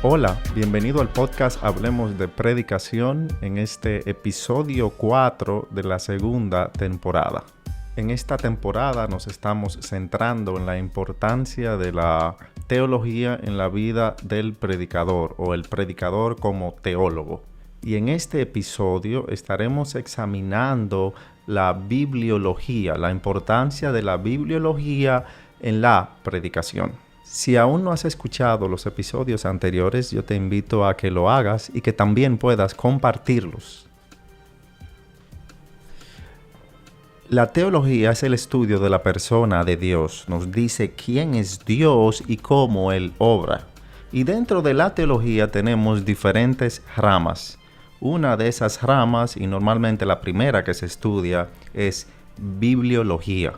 Hola, bienvenido al podcast Hablemos de Predicación en este episodio 4 de la segunda temporada. En esta temporada nos estamos centrando en la importancia de la teología en la vida del predicador o el predicador como teólogo. Y en este episodio estaremos examinando la bibliología, la importancia de la bibliología en la predicación. Si aún no has escuchado los episodios anteriores, yo te invito a que lo hagas y que también puedas compartirlos. La teología es el estudio de la persona de Dios. Nos dice quién es Dios y cómo Él obra. Y dentro de la teología tenemos diferentes ramas. Una de esas ramas, y normalmente la primera que se estudia, es bibliología.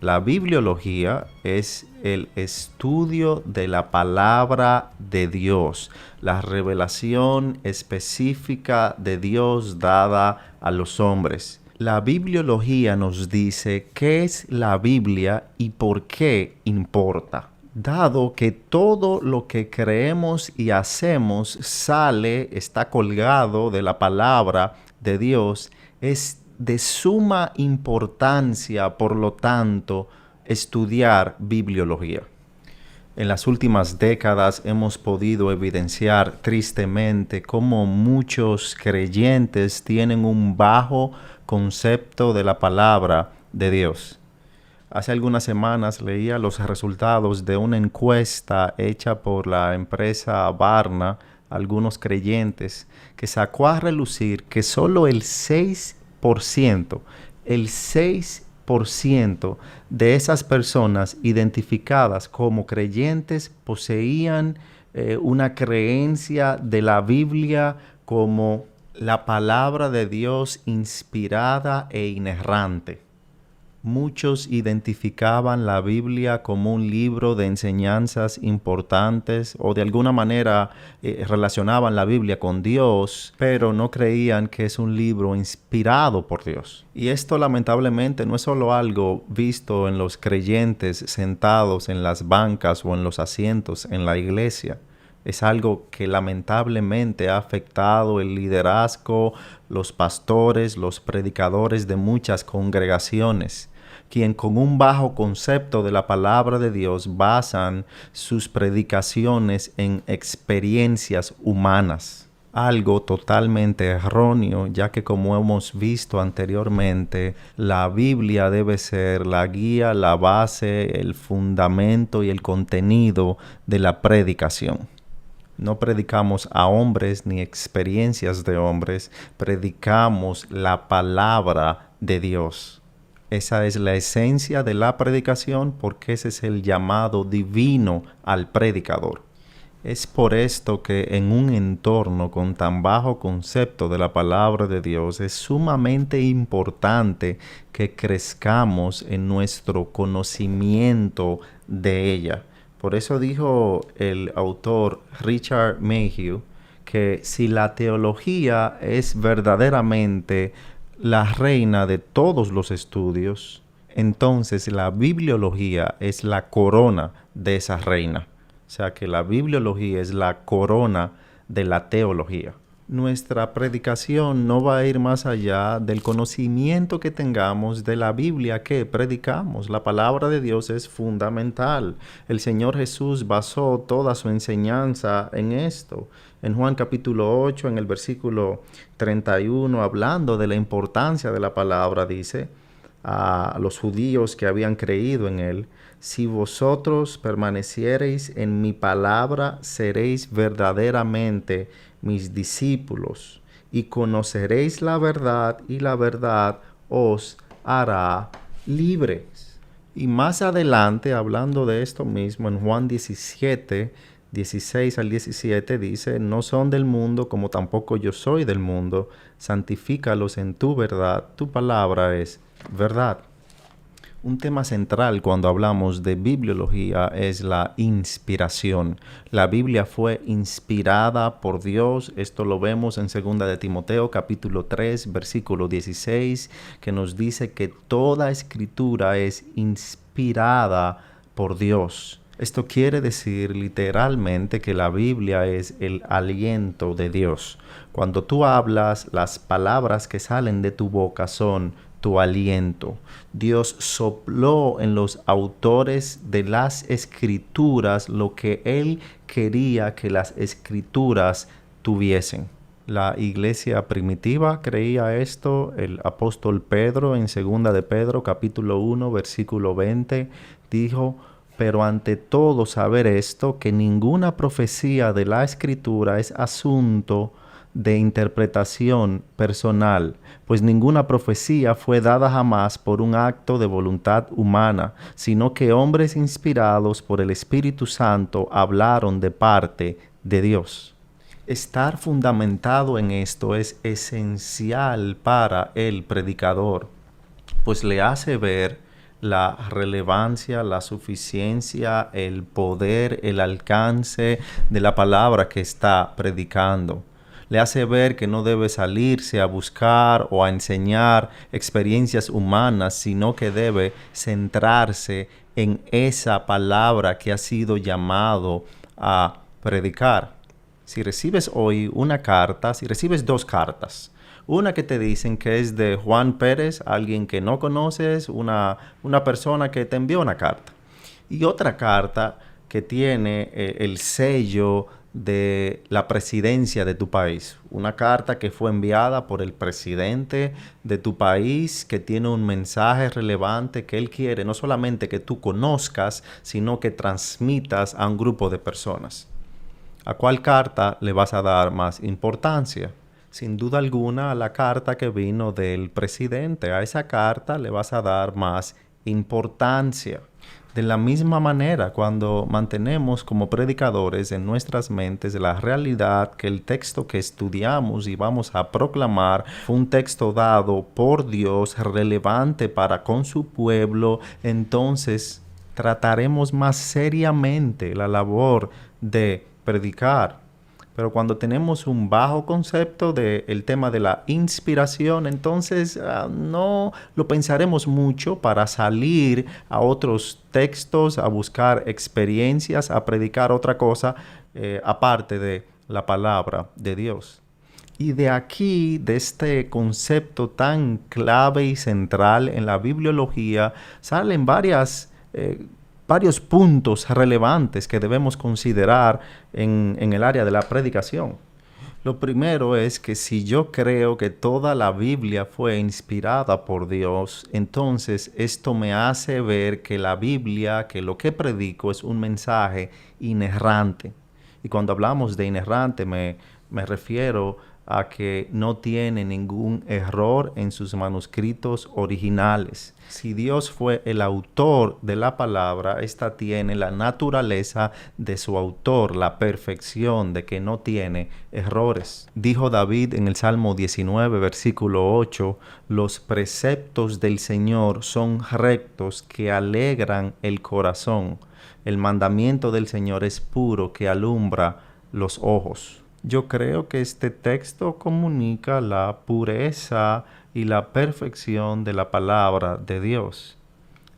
La bibliología es el estudio de la palabra de Dios, la revelación específica de Dios dada a los hombres. La bibliología nos dice qué es la Biblia y por qué importa. Dado que todo lo que creemos y hacemos está colgado de la palabra de Dios, es de suma importancia, por lo tanto, estudiar bibliología. En las últimas décadas hemos podido evidenciar tristemente cómo muchos creyentes tienen un bajo concepto de la palabra de Dios. Hace algunas semanas leía los resultados de una encuesta hecha por la empresa Barna, algunos creyentes, que sacó a relucir que solo el 6% de esas personas identificadas como creyentes poseían una creencia de la Biblia como la palabra de Dios inspirada e inerrante. Muchos identificaban la Biblia como un libro de enseñanzas importantes o de alguna manera relacionaban la Biblia con Dios, pero no creían que es un libro inspirado por Dios. Y esto lamentablemente no es solo algo visto en los creyentes sentados en las bancas o en los asientos en la iglesia. Es algo que lamentablemente ha afectado el liderazgo, los pastores, los predicadores de muchas congregaciones, quien con un bajo concepto de la palabra de Dios basan sus predicaciones en experiencias humanas. Algo totalmente erróneo, ya que como hemos visto anteriormente, la Biblia debe ser la guía, la base, el fundamento y el contenido de la predicación. No predicamos a hombres ni experiencias de hombres, predicamos la palabra de Dios. Esa es la esencia de la predicación porque ese es el llamado divino al predicador. Es por esto que en un entorno con tan bajo concepto de la palabra de Dios es sumamente importante que crezcamos en nuestro conocimiento de ella. Por eso dijo el autor Richard Mayhew que si la teología es verdaderamente la reina de todos los estudios, entonces la bibliología es la corona de esa reina. O sea que la bibliología es la corona de la teología. Nuestra predicación no va a ir más allá del conocimiento que tengamos de la Biblia que predicamos. La palabra de Dios es fundamental. El Señor Jesús basó toda su enseñanza en esto. En Juan capítulo 8, en el versículo 31, hablando de la importancia de la palabra, dice a los judíos que habían creído en él: si vosotros permaneciereis en mi palabra, seréis verdaderamente mis discípulos, y conoceréis la verdad, y la verdad os hará libres. Y más adelante, hablando de esto mismo, en Juan 17, 16 al 17, dice: no son del mundo, como tampoco yo soy del mundo. Santifícalos en tu verdad, tu palabra es verdad. Un tema central cuando hablamos de bibliología es la inspiración. La Biblia fue inspirada por Dios. Esto lo vemos en 2 de Timoteo capítulo 3 versículo 16, que nos dice que toda escritura es inspirada por Dios. Esto quiere decir literalmente que la Biblia es el aliento de Dios. Cuando tú hablas, las palabras que salen de tu boca son tu aliento. Dios sopló en los autores de las escrituras lo que Él quería que las escrituras tuviesen. La iglesia primitiva creía esto. El apóstol Pedro en 2 de Pedro capítulo 1 versículo 20 dijo: pero ante todo saber esto, que ninguna profecía de la escritura es asunto de interpretación personal, pues ninguna profecía fue dada jamás por un acto de voluntad humana, sino que hombres inspirados por el Espíritu Santo hablaron de parte de Dios. Estar fundamentado en esto es esencial para el predicador, pues le hace ver la relevancia, la suficiencia, el poder, el alcance de la palabra que está predicando. Le hace ver que no debe salirse a buscar o a enseñar experiencias humanas, sino que debe centrarse en esa palabra que ha sido llamado a predicar. Si recibes hoy una carta, si recibes 2 cartas, una que te dicen que es de Juan Pérez, alguien que no conoces, una persona que te envió una carta. Y otra carta que tiene el sello de la presidencia de tu país. Una carta que fue enviada por el presidente de tu país, que tiene un mensaje relevante que él quiere no solamente que tú conozcas, sino que transmitas a un grupo de personas. ¿A cuál carta le vas a dar más importancia? Sin duda alguna a la carta que vino del presidente. A esa carta le vas a dar más importancia. De la misma manera, cuando mantenemos como predicadores en nuestras mentes la realidad que el texto que estudiamos y vamos a proclamar fue un texto dado por Dios, relevante para con su pueblo, entonces trataremos más seriamente la labor de predicar. Pero cuando tenemos un bajo concepto del tema de la inspiración, entonces no lo pensaremos mucho para salir a otros textos, a buscar experiencias, a predicar otra cosa aparte de la palabra de Dios. Y de aquí, de este concepto tan clave y central en la bibliología, salen varios puntos relevantes que debemos considerar en el área de la predicación. Lo primero es que si yo creo que toda la Biblia fue inspirada por Dios, entonces esto me hace ver que la Biblia, que lo que predico es un mensaje inerrante. Y cuando hablamos de inerrante me refiero a que no tiene ningún error en sus manuscritos originales. Si Dios fue el autor de la palabra, esta tiene la naturaleza de su autor, la perfección de que no tiene errores. Dijo David en el Salmo 19, versículo 8, los preceptos del Señor son rectos que alegran el corazón. El mandamiento del Señor es puro que alumbra los ojos. Yo creo que este texto comunica la pureza y la perfección de la palabra de Dios.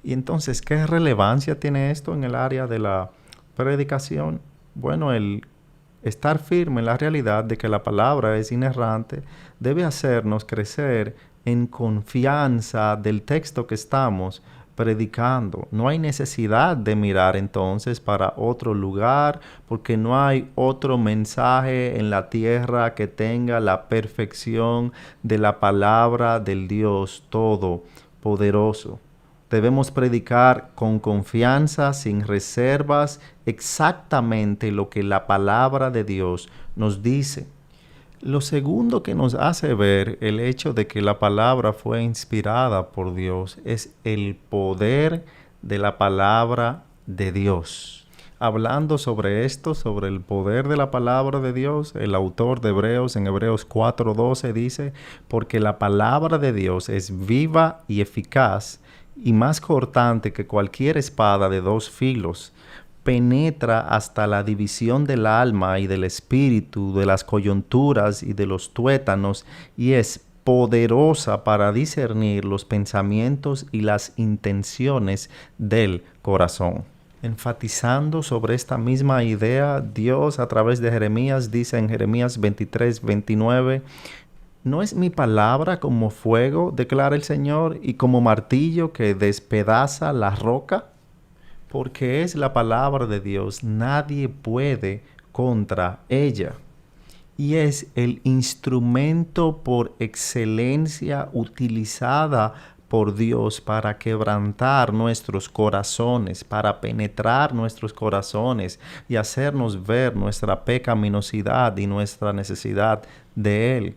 Y entonces, ¿qué relevancia tiene esto en el área de la predicación? Bueno, el estar firme en la realidad de que la palabra es inerrante debe hacernos crecer en confianza del texto que estamos predicando. No hay necesidad de mirar entonces para otro lugar, porque no hay otro mensaje en la tierra que tenga la perfección de la palabra del Dios Todopoderoso. Debemos predicar con confianza, sin reservas, exactamente lo que la palabra de Dios nos dice. Lo segundo que nos hace ver el hecho de que la palabra fue inspirada por Dios es el poder de la palabra de Dios. Hablando sobre esto, sobre el poder de la palabra de Dios, el autor de Hebreos en Hebreos 4:12 dice, porque la palabra de Dios es viva y eficaz y más cortante que cualquier espada de 2 filos, penetra hasta la división del alma y del espíritu, de las coyunturas y de los tuétanos, y es poderosa para discernir los pensamientos y las intenciones del corazón. Enfatizando sobre esta misma idea, Dios a través de Jeremías dice en Jeremías 23:29, ¿no es mi palabra como fuego, declara el Señor, y como martillo que despedaza la roca? Porque es la palabra de Dios, nadie puede contra ella. Y es el instrumento por excelencia utilizada por Dios para quebrantar nuestros corazones, para penetrar nuestros corazones y hacernos ver nuestra pecaminosidad y nuestra necesidad de Él.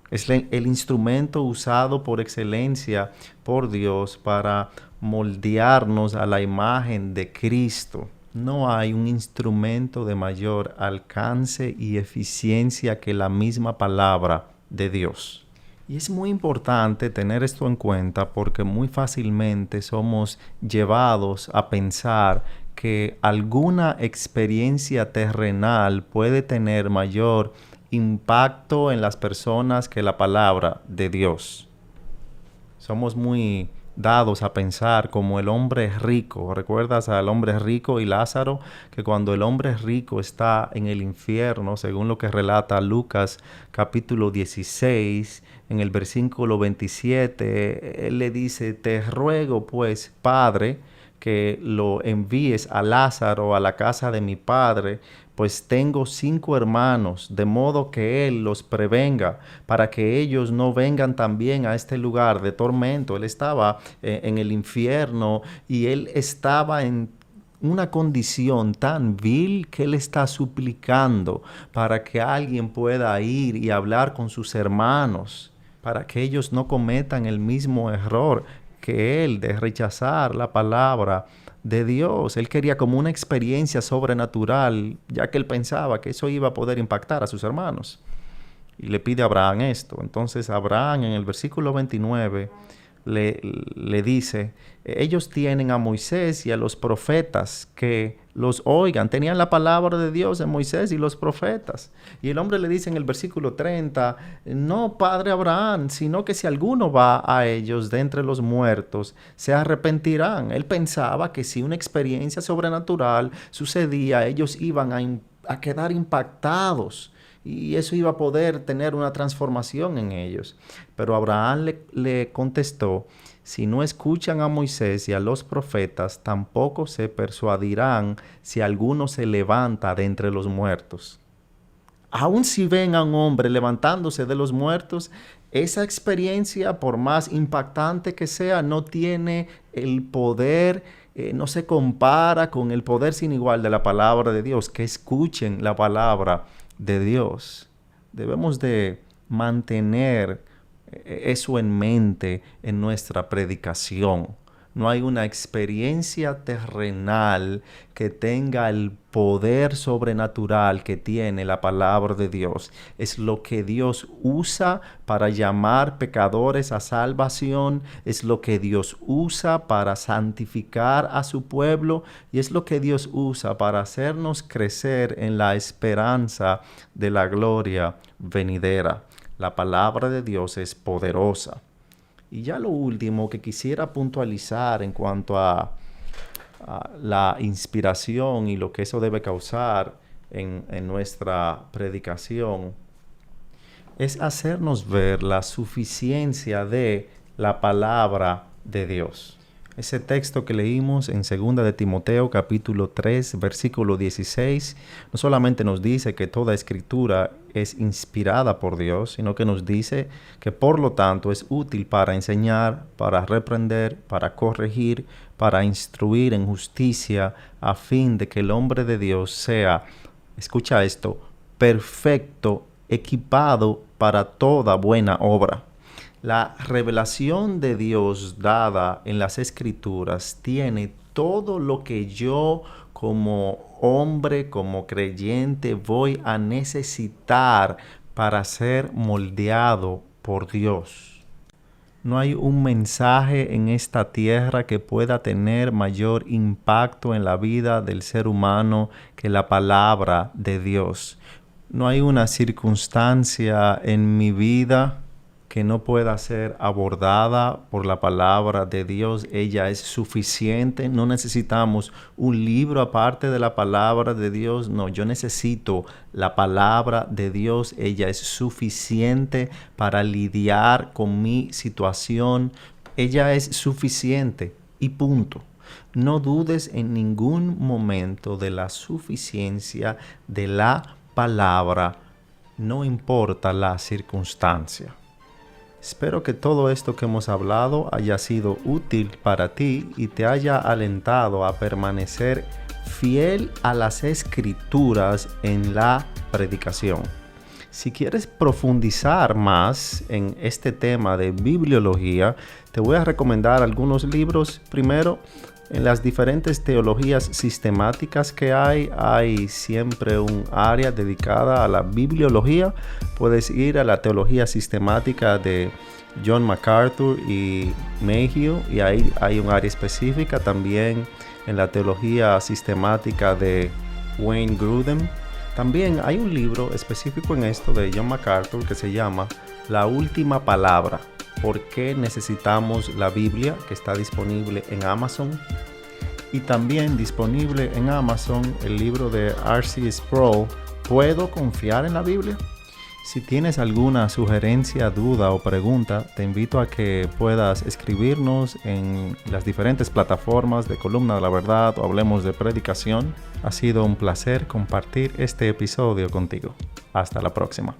Es el instrumento usado por excelencia por Dios para moldearnos a la imagen de Cristo. No hay un instrumento de mayor alcance y eficiencia que la misma palabra de Dios. Y es muy importante tener esto en cuenta porque muy fácilmente somos llevados a pensar que alguna experiencia terrenal puede tener mayor impacto en las personas que la palabra de Dios. Somos muy dados a pensar como el hombre rico. ¿Recuerdas al hombre rico y Lázaro? Que cuando el hombre rico está en el infierno, según lo que relata Lucas capítulo 16, en el versículo 27, él le dice, te ruego pues, Padre, que lo envíes a Lázaro a la casa de mi padre, pues tengo 5 hermanos, de modo que él los prevenga, para que ellos no vengan también a este lugar de tormento. Él estaba en el infierno y él estaba en una condición tan vil que él está suplicando para que alguien pueda ir y hablar con sus hermanos, para que ellos no cometan el mismo error que él de rechazar la palabra de Dios. Él quería como una experiencia sobrenatural, ya que él pensaba que eso iba a poder impactar a sus hermanos. Y le pide a Abraham esto. Entonces Abraham en el versículo 29 le dice, ellos tienen a Moisés y a los profetas que los oigan. Tenían la palabra de Dios en Moisés y los profetas. Y el hombre le dice en el versículo 30, no, padre Abraham, sino que si alguno va a ellos de entre los muertos, se arrepentirán. Él pensaba que si una experiencia sobrenatural sucedía, ellos iban a quedar impactados. Y eso iba a poder tener una transformación en ellos. Pero Abraham le contestó, si no escuchan a Moisés y a los profetas, tampoco se persuadirán si alguno se levanta de entre los muertos. Aun si ven a un hombre levantándose de los muertos, esa experiencia, por más impactante que sea, no tiene el poder, no se compara con el poder sin igual de la palabra de Dios. Que escuchen la palabra de Dios. Debemos de mantener eso en mente en nuestra predicación. No hay una experiencia terrenal que tenga el poder sobrenatural que tiene la palabra de Dios. Es lo que Dios usa para llamar pecadores a salvación. Es lo que Dios usa para santificar a su pueblo. Y es lo que Dios usa para hacernos crecer en la esperanza de la gloria venidera. La palabra de Dios es poderosa. Y ya lo último que quisiera puntualizar en cuanto a la inspiración y lo que eso debe causar en nuestra predicación es hacernos ver la suficiencia de la palabra de Dios. Ese texto que leímos en 2 de Timoteo capítulo 3 versículo 16 no solamente nos dice que toda escritura es inspirada por Dios, sino que nos dice que por lo tanto es útil para enseñar, para reprender, para corregir, para instruir en justicia, a fin de que el hombre de Dios sea, escucha esto, perfecto, equipado para toda buena obra. La revelación de Dios dada en las Escrituras tiene todo lo que yo como hombre, como creyente, voy a necesitar para ser moldeado por Dios. No hay un mensaje en esta tierra que pueda tener mayor impacto en la vida del ser humano que la palabra de Dios. No hay una circunstancia en mi vida que no pueda ser abordada por la palabra de Dios. Ella es suficiente. No necesitamos un libro aparte de la palabra de Dios. No, yo necesito la palabra de Dios. Ella es suficiente para lidiar con mi situación. Ella es suficiente y punto. No dudes en ningún momento de la suficiencia de la palabra, no importa la circunstancia. Espero que todo esto que hemos hablado haya sido útil para ti y te haya alentado a permanecer fiel a las Escrituras en la predicación. Si quieres profundizar más en este tema de bibliología, te voy a recomendar algunos libros. Primero, en las diferentes teologías sistemáticas que hay siempre un área dedicada a la bibliología. Puedes ir a la teología sistemática de John MacArthur y Mayhew, y ahí hay un área específica. También en la teología sistemática de Wayne Grudem. También hay un libro específico en esto de John MacArthur que se llama La Última Palabra. ¿Por qué necesitamos la Biblia?, que está disponible en Amazon. Y también disponible en Amazon el libro de R.C. Sproul, ¿Puedo confiar en la Biblia? Si tienes alguna sugerencia, duda o pregunta, te invito a que puedas escribirnos en las diferentes plataformas de Columna de la Verdad o Hablemos de Predicación. Ha sido un placer compartir este episodio contigo. Hasta la próxima.